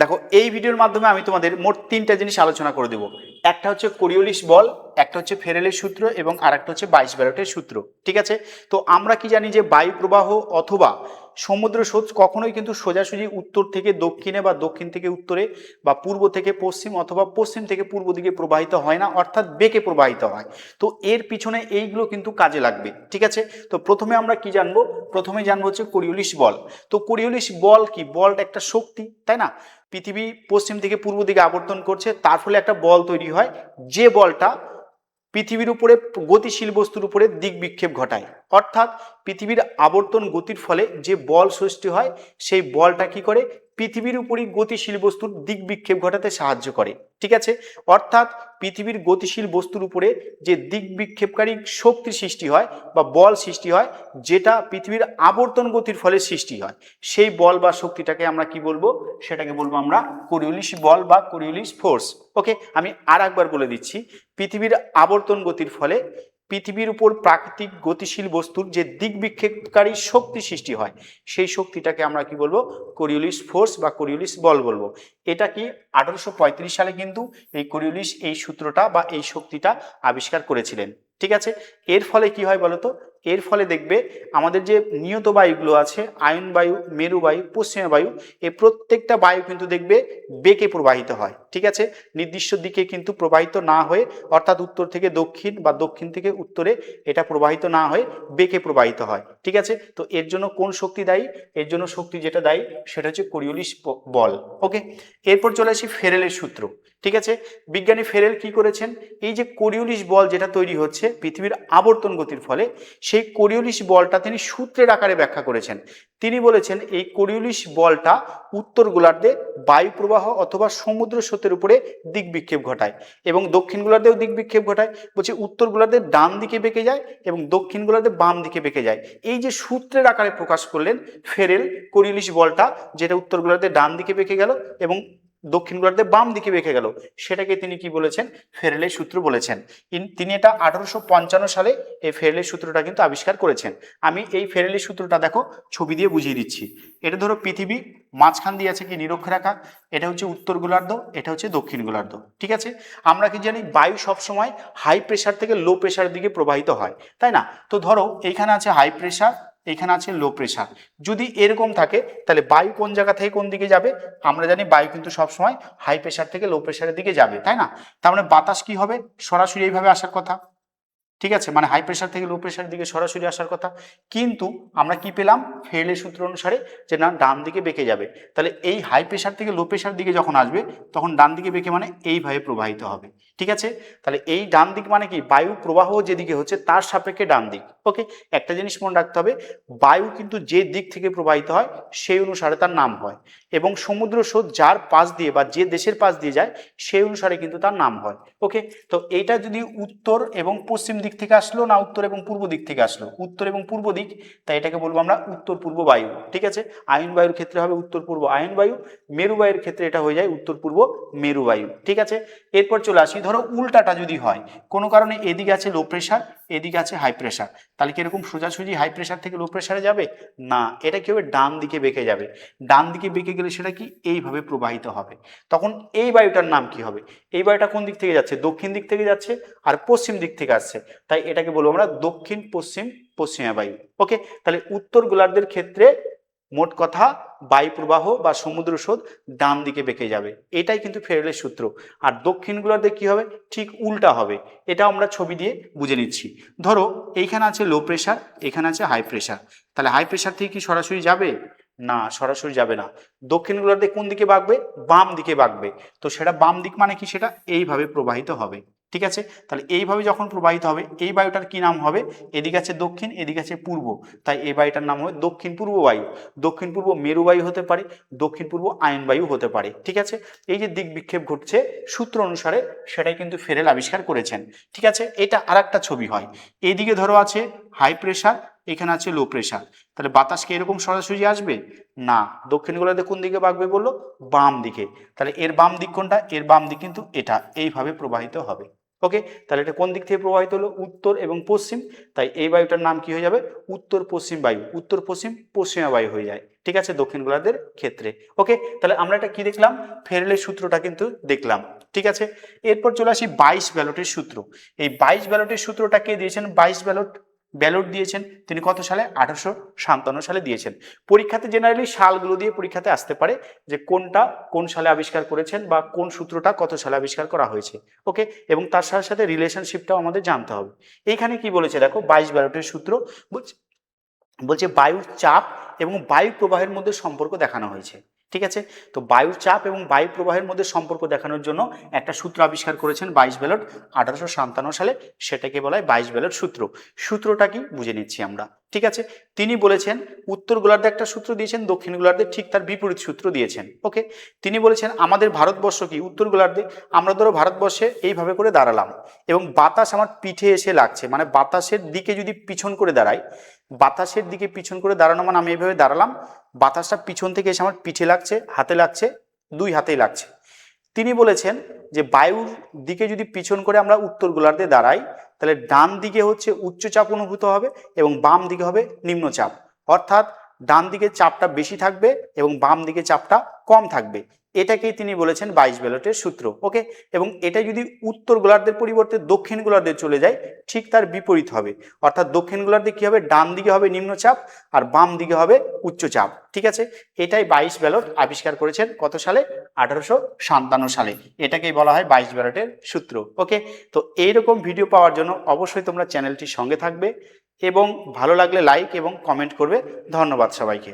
দেখো এই ভিডিওর মাধ্যমে আমি তোমাদের মোট তিনটা জিনিস আলোচনা করে দেবো। একটা হচ্ছে কোরিওলিস বল, একটা হচ্ছে ফেরেলের সূত্র এবং আরেকটা হচ্ছে 22-12 সূত্র। ঠিক আছে, তো আমরা কি জানি যে বায়ু প্রবাহ অথবা সমুদ্র স্রোত কখনোই কিন্তু সোজাসুজি উত্তর থেকে দক্ষিণে বা দক্ষিণ থেকে উত্তরে বা পূর্ব থেকে পশ্চিম অথবা পশ্চিম থেকে পূর্ব দিকে প্রবাহিত হয় না, অর্থাৎ বেঁকে প্রবাহিত হয়। তো এর পিছনে এইগুলো কিন্তু কাজে লাগবে। ঠিক আছে, তো প্রথমে আমরা কি জানবো? প্রথমে জানবো হচ্ছে কোরিওলিস বল। তো কোরিওলিস বল কি? বলটা একটা শক্তি, তাই না? পৃথিবী পশ্চিম থেকে পূর্ব দিকে আবর্তন করছে, তার ফলে একটা বল তৈরি হয়, যে বলটা পৃথিবীর উপরে গতিশীল বস্তুর উপরে দিক বিক্ষেপ ঘটায়। অর্থাৎ পৃথিবীর আবর্তন গতির ফলে যে বল সৃষ্টি হয়, সেই বলটা কি করে? পৃথিবীর উপরই গতিশীল বস্তুর দিক বিক্ষেপ ঘটাতে সাহায্য করে। ঠিক আছে, অর্থাৎ পৃথিবীর গতিশীল বস্তুর উপরে যে দিক বিক্ষেপকারী শক্তি সৃষ্টি হয় বা বল সৃষ্টি হয়, যেটা পৃথিবীর আবর্তন গতির ফলে সৃষ্টি হয়, সেই বল বা শক্তিটাকে আমরা কি বলবো? সেটাকে বলবো আমরা কোরিওলিস বল বা কোরিওলিস ফোর্স। ওকে, আমি আর একবার বলে দিচ্ছি। পৃথিবীর আবর্তন গতির ফলে পৃথিবীর উপর প্রাকৃতিক গতিশীল বস্তুর যে দিক বিক্ষেপকারী শক্তি সৃষ্টি হয়, সেই শক্তিটাকে আমরা কি বলবো? কোরিওলিস ফোর্স বা কোরিওলিস বল বলবো। এটা কি 1835 সালে কিন্তু এই কোরিওলিস এই সূত্রটা বা এই শক্তিটা আবিষ্কার করেছিলেন। ঠিক আছে, এর ফলে কি হয় বলতো? এর ফলে দেখবে আমাদের যে নিয়ত বায়ুগুলো আছে, আয়ন বায়ু, মেরু বায়ু, পশ্চিমা বায়ু, এই প্রত্যেকটা বায়ু কিন্তু দেখবে বেঁকে প্রবাহিত হয়। ঠিক আছে, নির্দিষ্ট দিকে কিন্তু প্রবাহিত না হয়ে, অর্থাৎ উত্তর থেকে দক্ষিণ বা দক্ষিণ থেকে উত্তরে এটা প্রবাহিত না হয়ে বেঁকে প্রবাহিত হয়। ঠিক আছে, তো এর জন্য কোন শক্তি দায়ী? এর জন্য শক্তি যেটা দায়ী সেটা হচ্ছে কোরিওলিস বল। ওকে, এরপর চলে আসি ফেরেলের সূত্র। ঠিক আছে, বিজ্ঞানী ফেরেল কি করেছেন? এই যে কোরিওলিস বল যেটা তৈরি হচ্ছে পৃথিবীর আবর্তন গতির ফলে, সেই কোরিওলিস বলটা তিনি সূত্রের আকারে ব্যাখ্যা করেছেন। তিনি বলেছেন এই কোরিওলিস বলটা উত্তর গোলার্ধে বায়ু প্রবাহ অথবা সমুদ্র স্রোতের উপরে দিক বিক্ষেপ ঘটায় এবং দক্ষিণ গোলার্ধেও দিক বিক্ষেপ ঘটায়। বলছে উত্তর গোলার্ধে ডান দিকে বেঁকে যায় এবং দক্ষিণ গোলার্ধে বাম দিকে বেঁকে যায়। এই যে সূত্রের আকারে প্রকাশ করলেন ফেরেল কোরিওলিস বলটা, যেটা উত্তর গোলার্ধে ডান দিকে বেঁকে গেল এবং দক্ষিণ গোলার্ধে বাম দিকে বেঁকে গেল, সেটাকে তিনি কি বলেছেন? ফেরেলের সূত্র বলেছেন। তিনি এটা 1855 সালে এই ফেরেলের সূত্রটা কিন্তু আবিষ্কার করেছেন। আমি এই ফেরেলের সূত্রটা দেখো ছবি দিয়ে বুঝিয়ে দিচ্ছি। এটা ধরো পৃথিবী, মাঝখান দিয়ে আছে কি নিরক্ষরেখা, এটা হচ্ছে উত্তর গোলার্ধ, এটা হচ্ছে দক্ষিণ গোলার্ধ। ঠিক আছে, আমরা কি জানি বায়ু সবসময় হাই প্রেশার থেকে লো প্রেশারের দিকে প্রবাহিত হয়, তাই না? তো ধরো এইখানে আছে হাই প্রেশার, এখানে আছে লো প্রেশার। যদি এরকম থাকে তাহলে বায়ু কোন জায়গা থেকে কোন দিকে যাবে? আমরা জানি বায়ু কিন্তু সবসময় হাই প্রেশার থেকে লো প্রেশারের দিকে যাবে, তাই না? তার মানে বাতাস কি হবে? সরাসরি এইভাবে আসার কথা। ঠিক আছে, মানে হাই প্রেশার থেকে লো প্রেশারের দিকে সরাসরি আসার কথা। কিন্তু আমরা কি পেলাম ফেরেলের সূত্র অনুসারে? যে না, ডান দিকে বেঁকে যাবে। তাহলে এই হাই প্রেশার থেকে লো প্রেশার দিকে যখন আসবে, তখন ডান দিকে বেঁকে মানে এইভাবে প্রবাহিত হবে। ঠিক আছে, তাহলে এই ডান দিক মানে কি? বায়ু প্রবাহ যেদিকে হচ্ছে তার সাপেক্ষে ডান দিক। ওকে, একটা জিনিস মনে রাখতে হবে, বায়ু কিন্তু যে দিক থেকে প্রবাহিত হয় সেই অনুসারে তার নাম হয়, এবং সমুদ্র স্রোত যার পাশ দিয়ে বা যে দেশের পাশ দিয়ে যায় সেই অনুসারে কিন্তু তার নাম হয়। ওকে, তো এইটা যদি উত্তর এবং পশ্চিম দিক থেকে আসলো, না উত্তর এবং পূর্ব দিক থেকে আসলো? উত্তর এবং পূর্ব দিক, তাই এটাকে বলবো আমরা উত্তর পূর্ব বায়ু। ঠিক আছে, আয়ন বায়ুর ক্ষেত্রে হবে উত্তর পূর্ব আয়ন বায়ু, মেরু বায়ুর ক্ষেত্রে এটা হয়ে যায় উত্তর পূর্ব মেরু বায়ু। ঠিক আছে, এরপর চলে আসি, ধরো উল্টাটা যদি হয়, কোনো কারণে এদিকে আছে লো প্রেশার, এদিকে আছে হাই প্রেশার, তাহলে কি এরকম সোজাসুজি হাই প্রেশার থেকে লো প্রেশারে যাবে? না, এটা কি হবে? ডান দিকে বেঁকে যাবে। ডান দিকে বেঁকে গেলে সেটা কি এইভাবে প্রবাহিত হবে। তখন এই বায়ুটার নাম কি হবে? এই বায়ুটা কোন দিক থেকে যাচ্ছে? দক্ষিণ দিক থেকে যাচ্ছে আর পশ্চিম দিক থেকে আসছে, তাই এটাকে বলবো আমরা দক্ষিণ পশ্চিম পশ্চিমা বায়ু। ওকে, তাহলে উত্তর গোলার্ধের ক্ষেত্রে মোট কথা বায়ু প্রবাহ বা সমুদ্র স্রোত ডান দিকে বেঁকে যাবে, এটাই কিন্তু ফেরেলের সূত্র। আর দক্ষিণ গোলার্ধে কি হবে? ঠিক উল্টা হবে। এটা আমরা ছবি দিয়ে বুঝে নিচ্ছি। ধরো এইখানে আছে লো প্রেশার, এখানে আছে হাই প্রেশার, তাহলে হাই প্রেশার থেকে কি সরাসরি যাবে? না, সরাসরি যাবে না। দক্ষিণ গোলার্ধে কোন দিকে বাঁকবে? বাম দিকে বাঁকবে। তো সেটা বাম দিক মানে কি? সেটা এইভাবে প্রবাহিত হবে। ঠিক আছে, তাহলে এইভাবে যখন প্রবাহিত হবে, এই বায়ুটার কি নাম হবে? এদিকে আছে দক্ষিণ, এদিকে আছে পূর্ব, তাই এই বায়ুটার নাম হবে দক্ষিণ পূর্ব বায়ু। দক্ষিণ পূর্ব মেরু বায়ু হতে পারে, দক্ষিণ পূর্ব আয়ন বায়ু হতে পারে। ঠিক আছে, এই যে দিক বিক্ষেপ ঘটছে সূত্র অনুসারে, সেটাই কিন্তু ফেরেল আবিষ্কার করেছেন। ঠিক আছে, এটা আর একটা ছবি হয়। এইদিকে ধরো আছে হাই প্রেশার, এখানে আছে লো প্রেশার, তাহলে বাতাস কি এরকম সরাসরি আসবে? না, দক্ষিণ গোলার্ধে কোন দিকে বাঁকবে বললো? বাম দিকে। তাহলে এর বাম দিক কোনটা? এর বাম দিক কিন্তু এটা, এইভাবে প্রবাহিত হবে। ওকে, তাহলে এটা কোন দিক থেকে প্রবাহিত হলো? উত্তর এবং পশ্চিম, তাই এই বায়ুটার নাম কি হয়ে যাবে? উত্তর পশ্চিম বায়ু। উত্তর পশ্চিম পশ্চিমা বায়ু হয়ে যায়। ঠিক আছে, দক্ষিণ গোলার্ধের ক্ষেত্রে। ওকে, তাহলে আমরা এটা কি দেখলাম, ফেরেলের সূত্রটা কিন্তু দেখলাম। ঠিক আছে, এরপর চলে আসি 22 ব্যালটের সূত্র। এই 22 ব্যালটের সূত্রটা কে দিয়েছেন, 22 ব্যালট দিয়েছেন তিনি কত সালে, 1857 সালে দিয়েছেন। পরীক্ষাতে জেনারেলি সালগুলো দিয়ে পরীক্ষাতে আসতে পারে যে কোনটা কোন সালে আবিষ্কার করেছেন বা কোন সূত্রটা কত সালে আবিষ্কার করা হয়েছে। ওকে, এবং তার সাথে সাথে রিলেশনশিপটাও আমাদের জানতে হবে। এইখানে কি বলেছে দেখো, 22 ব্যালটের সূত্র বলছে বায়ুর চাপ এবং বায়ু প্রবাহের মধ্যে সম্পর্ক দেখানো হয়েছে। ঠিক আছে, তো বায়ুর চাপ এবং বায়ু প্রবাহের মধ্যে সম্পর্ক দেখানোর জন্য একটা সূত্র আবিষ্কার করেছেন 22 ব্যালট 1857 সালে, সেটাকে বলা হয় 22 ব্যালট সূত্র। সূত্রটা কি বুঝে নিচ্ছি আমরা। ঠিক আছে, তিনি বলেছেন উত্তর গোলার্ধে একটা সূত্র দিয়েছেন, দক্ষিণ গোলার্ধে ঠিক তার বিপরীত সূত্র দিয়েছেন। ওকে, তিনি বলেছেন আমাদের ভারতবর্ষ কি উত্তর গোলার্ধে, আমরা ধরো ভারতবর্ষে এইভাবে করে দাঁড়ালাম এবং বাতাস আমার পিঠে এসে লাগছে, মানে বাতাসের দিকে যদি পিছন করে দাঁড়াই, বাতাসের দিকে পিছন করে দাঁড়ানো মানে আমি এইভাবে দাঁড়ালাম, বাতাসটা পিছন থেকে এসে আমার পিঠে লাগছে, হাতে লাগছে, দুই হাতেই লাগছে। তিনি বলেছেন যে বায়ুর দিকে যদি পিছন করে আমরা উত্তর গোলার্ধে দাঁড়াই, তাহলে ডান দিকে হচ্ছে উচ্চচাপ অনুভূত হবে এবং বাম দিকে হবে নিম্নচাপ, অর্থাৎ ডান দিকে চাপটা বেশি থাকবে এবং বাম দিকে চাপটা কম থাকবে। এটাকেই তিনি বলেছেন 22 ব্যালটের সূত্র। ওকে, এবং এটা যদি উত্তর গোলার্ধের পরিবর্তে দক্ষিণ গোলার্ধে চলে যায়, ঠিক তার বিপরীত হবে, অর্থাৎ দক্ষিণ গোলার্ধে কি হবে, ডান দিকে হবে নিম্নচাপ আর বাম দিকে হবে উচ্চচাপ। ঠিক আছে, এটাই 22 ব্যালট আবিষ্কার করেছেন কত সালে, 1857 সালে। এটাকেই বলা হয় 22 ব্যালটের সূত্র। ওকে, তো এইরকম ভিডিও পাওয়ার জন্য অবশ্যই তোমরা চ্যানেলটির সঙ্গে থাকবে এবং ভালো লাগলে লাইক এবং কমেন্ট করবে। ধন্যবাদ সবাইকে।